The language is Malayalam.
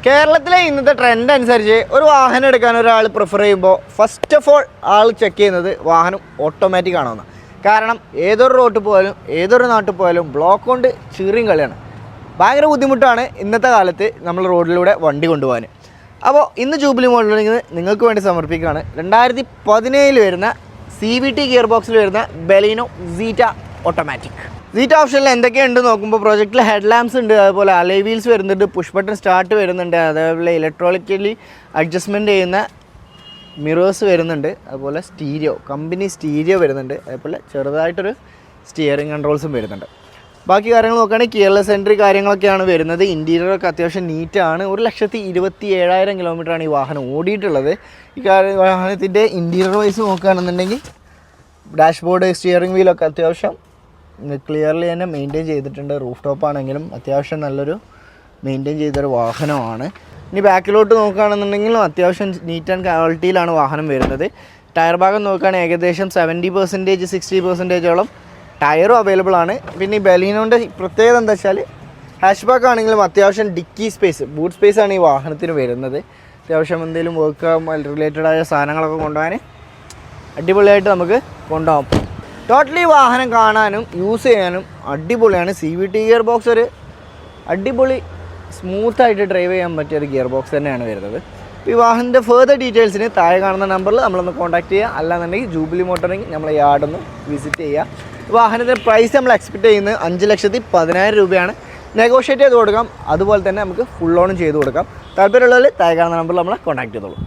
കേരളത്തിലെ ഇന്നത്തെ ട്രെൻഡ് അനുസരിച്ച് ഒരു വാഹനം എടുക്കാൻ ഒരാൾ പ്രിഫർ ചെയ്യുമ്പോൾ first of all all check ചെയ്യുന്നത് വാഹനം ഓട്ടോമാറ്റിക് ആണോ എന്ന്. കാരണം ഏതൊരു റോട്ടിൽ പോയാലും ഏതൊരു നാട്ടിൽ പോയാലും ബ്ലോക്ക് കൊണ്ട് ചീറിയും കളിയാണ്. ഭയങ്കര ബുദ്ധിമുട്ടാണ് ഇന്നത്തെ കാലത്ത് നമ്മൾ റോഡിലൂടെ വണ്ടി കൊണ്ടുപോകാൻ. അപ്പോൾ ഇന്ന് ജൂബിലി മോഡലിൽ നിങ്ങൾക്ക് വേണ്ടി സമർപ്പിക്കുകയാണ് 2017 വരുന്ന CVT ഗിയർ ബോക്സിൽ വരുന്ന ബലീനോ സീറ്റ ഓട്ടോമാറ്റിക്. സീറ്റ് ഓപ്ഷനിൽ എന്തൊക്കെയുണ്ട് നോക്കുമ്പോൾ പ്രൊജക്റ്റിൽ ഹെഡ് ലാംപ്സ് ഉണ്ട്, അതുപോലെ അലോയ് വീൽസ് വരുന്നുണ്ട്, പുഷ് ബട്ടൺ സ്റ്റാർട്ട് വരുന്നുണ്ട്, അതേപോലെ ഇലക്ട്രോണിക്കലി അഡ്ജസ്റ്റ്മെൻറ്റ് ചെയ്യുന്ന മിറേഴ്സ് വരുന്നുണ്ട്, അതുപോലെ സ്റ്റീരിയോ കമ്പനി സ്റ്റീരിയോ വരുന്നുണ്ട്, അതേപോലെ ചെറുതായിട്ടൊരു സ്റ്റിയറിംഗ് കൺട്രോൾസും വരുന്നുണ്ട്. ബാക്കി കാര്യങ്ങൾ നോക്കുകയാണെങ്കിൽ കിയർലെസ് എൻട്രി കാര്യങ്ങളൊക്കെയാണ് വരുന്നത്. ഇൻറ്റീരിയറൊക്കെ അത്യാവശ്യം നീറ്റാണ്. 1,27,000 കിലോമീറ്ററാണ് ഈ വാഹനം ഓടിയിട്ടുള്ളത്. ഈ വാഹനത്തിൻ്റെ ഇൻറ്റീരിയർ വൈസ് നോക്കുകയാണെന്നുണ്ടെങ്കിൽ ഡാഷ്ബോർഡ് സ്റ്റിയറിംഗ് വീലൊക്കെ അത്യാവശ്യം ക്ലിയർലി തന്നെ മെയിൻറ്റെയിൻ ചെയ്തിട്ടുണ്ട്. റൂഫ് ടോപ്പ് ആണെങ്കിലും അത്യാവശ്യം നല്ലൊരു മെയിൻറ്റെയിൻ ചെയ്തൊരു വാഹനമാണ്. ഇനി ബാക്കിലോട്ട് നോക്കുകയാണെന്നുണ്ടെങ്കിലും അത്യാവശ്യം നീറ്റ് ആൻഡ് ക്വാളിറ്റിയിലാണ് വാഹനം വരുന്നത്. ടയർ ഭാഗം നോക്കുകയാണെങ്കിൽ ഏകദേശം 70% 60%ഓളം ടയറും അവൈലബിൾ ആണ്. പിന്നെ ഈ ബലീനോൻ്റെ പ്രത്യേകത എന്താ വെച്ചാൽ ഹാഷ് ബാക്ക് ആണെങ്കിലും അത്യാവശ്യം ഡിക്കി സ്പേസ്, ബൂട്ട് സ്പേസ് ആണ് ഈ വാഹനത്തിന് വരുന്നത്. അത്യാവശ്യം എന്തെങ്കിലും വർക്ക് റിലേറ്റഡായ സാധനങ്ങളൊക്കെ കൊണ്ടുപോകാൻ അടിപൊളിയായിട്ട് നമുക്ക് കൊണ്ടുപോകാം. ടോട്ടലി വാഹനം കാണാനും യൂസ് ചെയ്യാനും അടിപൊളിയാണ്. CVT ഗിയർ ബോക്സ് ഒരു അടിപൊളി സ്മൂത്തായിട്ട് ഡ്രൈവ് ചെയ്യാൻ പറ്റിയ ഒരു ഗിയർ ബോക്സ് തന്നെയാണ് വരുന്നത്. ഈ വാഹനത്തിൻ്റെ ഫേർദർ ഡീറ്റെയിൽസിന് താഴെ കാണുന്ന നമ്പറിൽ നമ്മളൊന്ന് കോൺടാക്ട് ചെയ്യുക. അല്ലാന്നുണ്ടെങ്കിൽ ജൂബിലി മോട്ടറിങ് നമ്മളെ യാർഡൊന്ന് വിസിറ്റ് ചെയ്യുക. വാഹനത്തിൻ്റെ പ്രൈസ് നമ്മൾ എക്സ്പെക്ട് ചെയ്യുന്നത് 5,10,000 രൂപയാണ്. നെഗോഷിയേറ്റ് ചെയ്ത് കൊടുക്കാം. അതുപോലെ തന്നെ നമുക്ക് ഫുൾ ഓണും ചെയ്ത് കൊടുക്കാം. താല്പര്യമുള്ളവർ താഴെ കാണുന്ന നമ്പറിൽ നമ്മളെ കോൺടാക്ട് ചെയ്തോളൂ.